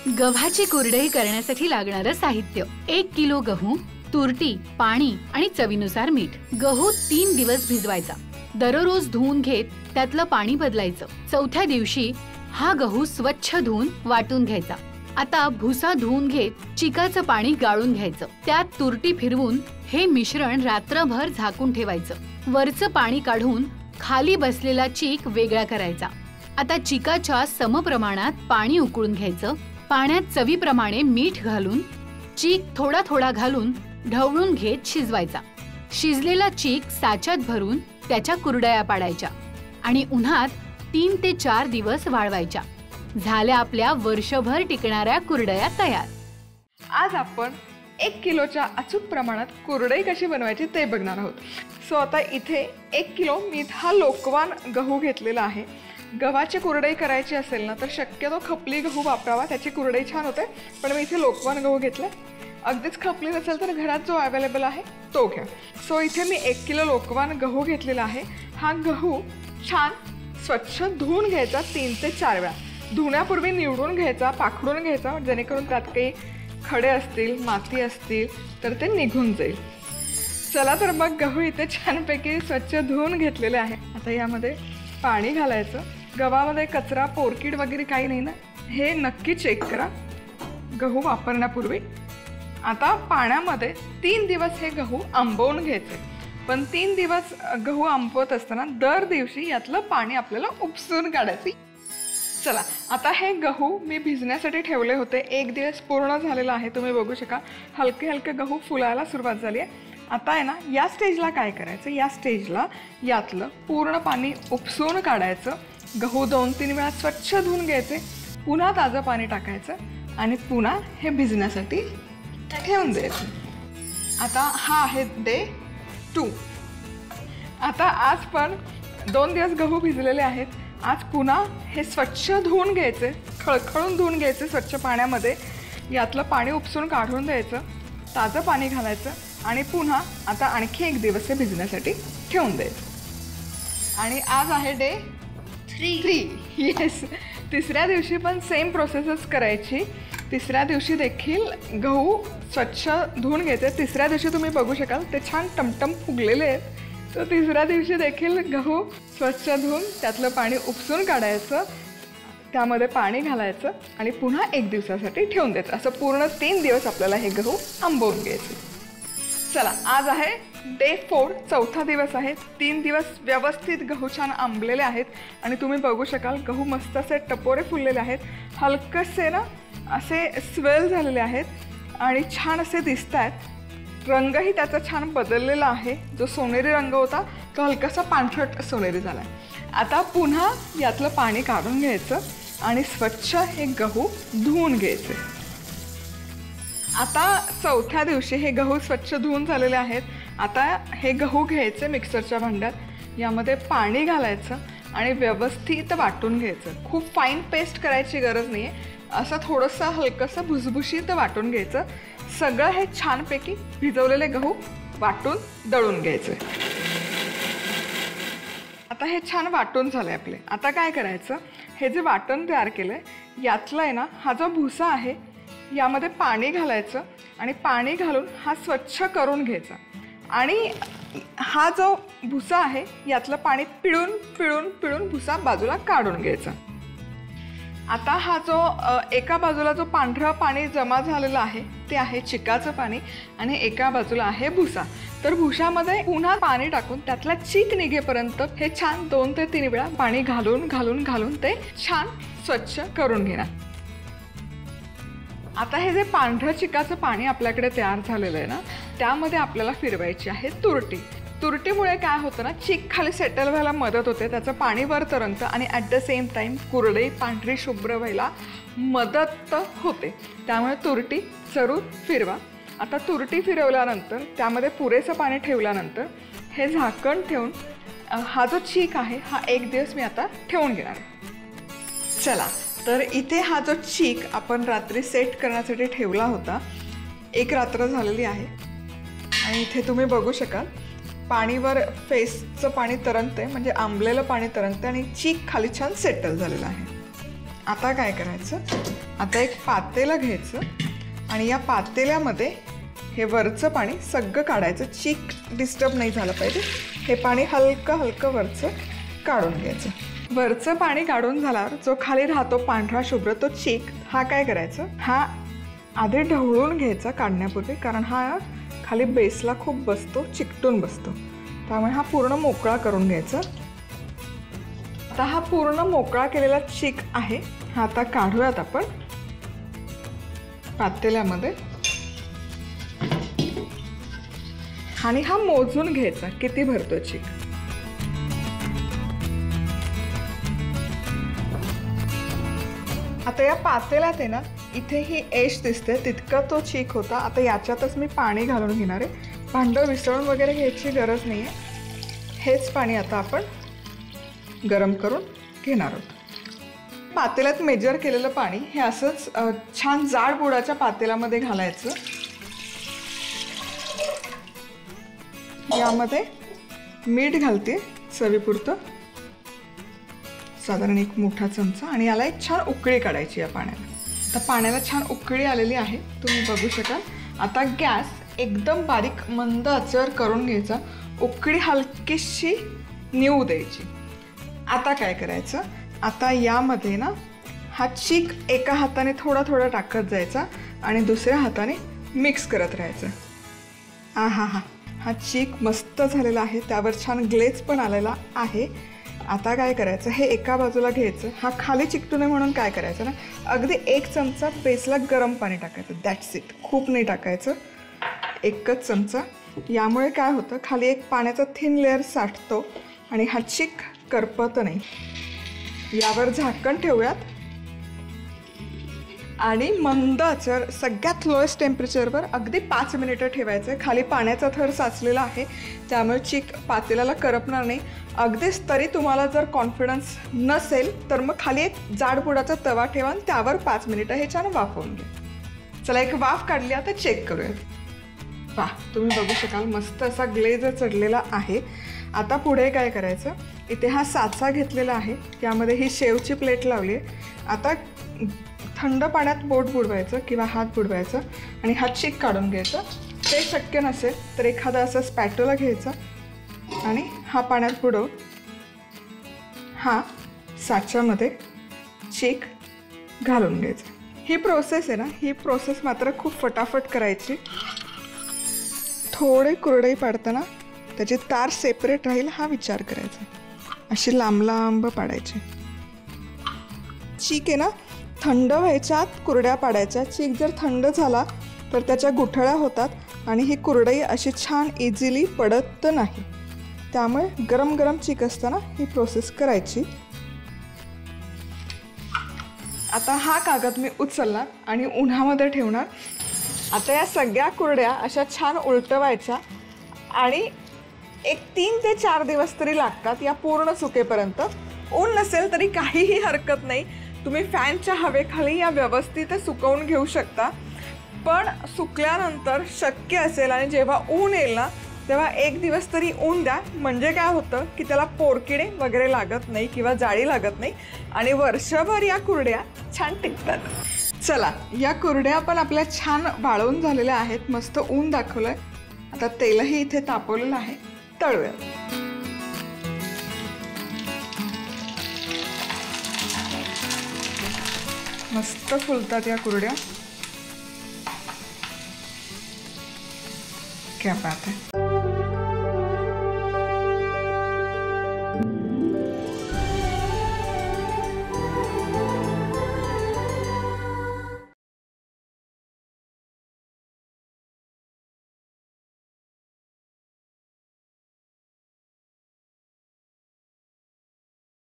गव्हाची कुरडई करण्यासाठी लागणारं साहित्य: 1 किलो गहू, तुरटी, पाणी आणि चवीनुसार मीठ. गहू 3 दिवस भिजवायचा. दररोज धुवून घेत त्यातलं पाणी बदलायचं. चौथ्या दिवशी हा गहू स्वच्छ धुवून वाटून घ्यायचा. आता भुसा धुवून घेत चिकाचं पाणी गाळून घ्यायचं. त्यात तुरटी फिरवून हे मिश्रण रात्रभर झाकून ठेवायचं. वरचं पाणी काढून खाली बसलेला चीक वेगळा करायचा. आता चिकाच्या समप्रमाणात पाणी उकळून घ्यायचं. पाण्यात चवीप्रमाणे मीठ घालून चीक थोडा थोडा घालून ढवळून घेत शिजवायचा. शिजलेला चीक साच्यात भरून त्याच्या कुरडया पाडायच्या आणि उन्हात 3 ते 4 दिवस वाळवायच्या. झाल्या आपल्या वर्षभर टिकणाऱ्या कुरडया तयार. आज आपण 1 किलोच्या अचूक प्रमाणात कुरडई कशी बनवायची ते बघणार आहोत. सो आता इथे 1 किलो मी हा लोकवान गहू घेतलेला आहे. गव्हाची कुरडई करायची असेल ना तर शक्यतो खपली गहू वापरावा, त्याची कुरडई छान होते. पण मी इथे लोकवान गहू घेतला. अगदीच खपली नसेल तर घरात जो अवेलेबल आहे तो घ्या. सो इथे मी 1 किलो लोकवान गहू घेतलेला आहे. हा गहू छान स्वच्छ धुवून घ्यायचा 3 ते 4 वेळा. धुण्यापूर्वी निवडून घ्यायचा, पाखडून घ्यायचा, जेणेकरून त्यात काही खडे असतील, माती असतील तर ते निघून जाईल. चला तर मग गहू इथे छानपैकी स्वच्छ धुवून घेतलेले आहे. आता यामध्ये पाणी घालायचं. गव्हामध्ये कचरा, पोरकीड वगैरे काही नाही ना, हे नक्की चेक करा गहू वापरण्यापूर्वी. आता पाण्यामध्ये 3 दिवस हे गहू आंबवून घ्यायचे. पण 3 दिवस गहू आंबवत असताना दर दिवशी यातलं पाणी आपल्याला उपसून काढायचं. चला आता हे गहू मी भिजण्यासाठी ठेवले होते. 1 दिवस पूर्ण झालेला आहे. तुम्ही बघू शका हलके हलके गहू फुलायला सुरुवात झाली आहे. आता आहे ना, या स्टेजला काय करायचं, या स्टेजला यातलं पूर्ण पाणी उपसून काढायचं. गहू 2-3 वेळा स्वच्छ धुवून घ्यायचे. पुन्हा ताजं पाणी टाकायचं आणि पुन्हा हे भिजण्यासाठी ठेवून द्यायचं. आता हा आहे डे 2. आता आज पण 2 दिवस गहू भिजलेले आहेत. आज पुन्हा हे स्वच्छ धुवून घ्यायचे, खळखळून धुवून घ्यायचे स्वच्छ पाण्यामध्ये. यातलं पाणी उपसून काढून द्यायचं, ताजं पाणी घालायचं आणि पुन्हा आता आणखी 1 दिवस हे भिजण्यासाठी ठेवून द्यायचं. आणि आज आहे डे 3. येस, तिसऱ्या दिवशी पण सेम प्रोसेसच करायची. तिसऱ्या दिवशी देखील गहू स्वच्छ धुवून घ्यायचे. तिसऱ्या दिवशी तुम्ही बघू शकाल ते छान टमटम फुगलेले आहेत. तर तिसऱ्या दिवशी देखील गहू स्वच्छ धुवून त्यातलं पाणी उपसून काढायचं, त्यामध्ये पाणी घालायचं आणि पुन्हा 1 दिवसासाठी ठेवून द्यायचं. असं पूर्ण 3 दिवस आपल्याला हे गहू आंबवून घ्यायचे. चला आज आहे डे 4, चौथा दिवस आहे. 3 दिवस व्यवस्थित गहू छान आंबलेले आहेत आणि तुम्ही बघू शकाल गहू मस्त असे टपोरे फुललेले आहेत. हलकसे ना असे स्वेल झालेले आहेत आणि छान असे दिसत आहेत. रंगही त्याचा छान बदललेला आहे. जो सोनेरी रंग होता तो हलकासा पांढरट सोनेरी झाला आहे. आता पुन्हा यातलं पाणी काढून घ्यायचं आणि स्वच्छ हे गहू धुवून घ्यायचे. आता चौथ्या दिवशी हे गहू स्वच्छ धुवून झालेले आहेत. आता हे गहू घ्यायचे मिक्सरच्या भांड्यात. यामध्ये पाणी घालायचं आणि व्यवस्थित वाटून घ्यायचं. खूप फाईन पेस्ट करायची गरज नाही आहे. असं थोडंसं हलकंसं भुसभुशीत वाटून घ्यायचं. सगळं हे छानपैकी भिजवलेले गहू वाटून दळून घ्यायचे. आता हे छान वाटून झाले आपले. आता काय करायचं, हे जे वाटण तयार केलं आहे यातलं आहे ना, हा जो भुसा आहे यामध्ये पाणी घालायचं आणि पाणी घालून हा स्वच्छ करून घ्यायचा. आणि हा जो भुसा आहे यातलं पाणी पिळून पिळून पिळून भुसा बाजूला काढून घ्यायचा. आता हा जो एका बाजूला जो पांढरं पाणी जमा झालेलं आहे ते आहे चिकाचं पाणी आणि एका बाजूला आहे भुसा. तर भुशामध्ये पुन्हा पाणी टाकून त्यातला चीक निघेपर्यंत हे छान 2 ते 3 वेळा पाणी घालून घालून घालून ते छान स्वच्छ करून घेणार. आता हे जे पांढरं चिकाचं पाणी आपल्याकडे तयार झालेलं आहे ना, त्यामध्ये आपल्याला फिरवायची आहे तुरटी. तुरटीमुळे काय होतं ना, चीक खाली सेटल व्हायला मदत होते, त्याचं पाणी वर तरंगतं आणि ॲट द सेम टाईम कुरडई पांढरी शुभ्र व्हायला मदत होते. त्यामुळे तुरटी जरूर फिरवा. आता तुरटी फिरवल्यानंतर त्यामध्ये पुरेसं पाणी ठेवल्यानंतर हे झाकण ठेवून हा जो चीक आहे हा 1 दिवस मी आता ठेवून घेणार आहे. चला तर इथे हा जो चीक आपण रात्री सेट करण्यासाठी ठेवला होता, 1 रात्र झालेली आहे. आणि इथे तुम्ही बघू शकाल पाणीवर फेसचं पाणी तरंगतंय, म्हणजे आंबलेलं पाणी तरंगतंय आणि चीक खाली छान सेटल झालेलं आहे. आता काय करायचं, आता एक पातेलं घ्यायचं आणि या पातेल्यामध्ये हे वरचं पाणी सगळं काढायचं. चीक डिस्टर्ब नाही झालं पाहिजे. हे पाणी हलकं हलकं वरचं काढून घ्यायचं. वरचं पाणी काढून झाल्यावर जो खाली राहतो पांढरा शुभ्र तो चीक, हा काय करायचं, हा आधी ढवळून घ्यायचा काढण्यापूर्वी, कारण हा खाली बेसला खूप बसतो, चिकटून बसतो. त्यामुळे हा पूर्ण मोकळा करून घ्यायचा. आता हा पूर्ण मोकळा केलेला चीक आहे, हा आता काढूयात आपण पातेल्यामध्ये. आणि हा मोजून घ्यायचा किती भरतो चीक. आता या पातेल्यात आहे ना, इथे ही एश दिसते तितका तो चीक होता. आता याच्यातच मी पाणी घालून घेणार आहे. भांडं विसळून वगैरे घ्यायची गरज नाही आहे. हेच पाणी आता आपण गरम करून घेणार आहोत. पातेल्यात मेजर केलेलं पाणी हे असंच छान जाड बुडाच्या पातेल्यामध्ये घालायचं. यामध्ये मीठ घालते चवीपुरतं, साधारण एक मोठा चमचा. आणि याला एक छान उकळी काढायची या पाण्याला. आता पाण्याला छान उकळी आलेली आहे, तुम्ही बघू शकाल. आता गॅस एकदम बारीक मंद आचेवर करून घ्यायचा. उकळी हलकीशी निवू द्यायची. आता काय करायचं, आता यामध्ये ना हा चीक एका हाताने थोडा थोडा टाकत जायचा आणि दुसऱ्या हाताने मिक्स करत राहायचं. हा चीक मस्त झालेला आहे, त्यावर छान ग्लेज पण आलेला आहे. आता काय करायचं, हे एका बाजूला घ्यायचं. हा खाली चिकटू नये म्हणून काय करायचं ना, अगदी एक चमचा बेसला गरम पाणी टाकायचं. That's it. खूप नाही टाकायचं, एकच चमचा. यामुळे काय होतं, खाली एक पाण्याचा थिन लेअर साठतो आणि हा चीक करपत नाही. यावर झाकण ठेवूयात आणि मंद आचेवर सगळ्यात लोएस्ट टेम्परेचरवर अगदी 5 मिनिटं ठेवायचं. खाली पाण्याचा थर साचलेला आहे, त्यामुळे चीक पातेल्याला करपणार नाही. अगदीच तरी तुम्हाला जर कॉन्फिडन्स नसेल तर मग खाली एक जाडबुडाचा तवा ठेवा आणि त्यावर 5 मिनिटं हे छान वाफवून घ्या. चला, एक वाफ काढली, आता चेक करूयात. वाह, तुम्ही बघू शकाल मस्त असा ग्लेज चढलेला आहे. आता पुढे काय करायचं, इथे हा साचा घेतलेला आहे, त्यामध्ये ही शेवची प्लेट लावली आहे. आता थंड पाण्यात बोट बुडवायचं किंवा हात बुडवायचं आणि हा चीक काढून घ्यायचा. ते शक्य नसेल तर एखादा असा स्पॅटोला घ्यायचा आणि हा पाण्यात बुडवून हा साच्यामध्ये चीक घालून घ्यायचा. ही प्रोसेस आहे ना, ही प्रोसेस मात्र खूप फटाफट करायची. थोडे कुरडई पाडताना त्याची तार सेपरेट राहील हा विचार करायचा. अशी लांब लांब पाडायची. चीक आहे ना, थंड व्हायच्या आत कुरड्या पाडायच्या. चीक जर थंड झाला तर त्याच्या गुठळ्या होतात आणि ही कुरडई अशी छान इझिली पडत नाही. त्यामुळे गरम गरम चीक असताना ही प्रोसेस करायची. आता हा कागद मी उचलणार आणि उन्हामध्ये ठेवणार. आता या सगळ्या कुरड्या अशा छान उलटवायच्या आणि एक 3 ते 4 दिवस तरी लागतात या पूर्ण सुकेपर्यंत. ऊन नसेल तरी काहीही हरकत नाही, तुम्ही फॅनच्या हवेखाली या व्यवस्थित सुकवून घेऊ शकता. पण सुकल्यानंतर शक्य असेल आणि जेव्हा ऊन येईल ना तेव्हा 1 दिवस तरी ऊन द्या. म्हणजे काय होतं की त्याला पोरकिडे वगैरे लागत नाही किंवा जाळी लागत नाही आणि वर्षभर या कुरड्या छान टिकतात. चला, या कुरड्या पण आपल्या छान वाळवून झालेल्या आहेत. मस्त ऊन दाखवलंय. आता तेलही इथे तापवलेलं आहे, तळूया. मस्त फुलतात या कुरड्या. क्या बात है.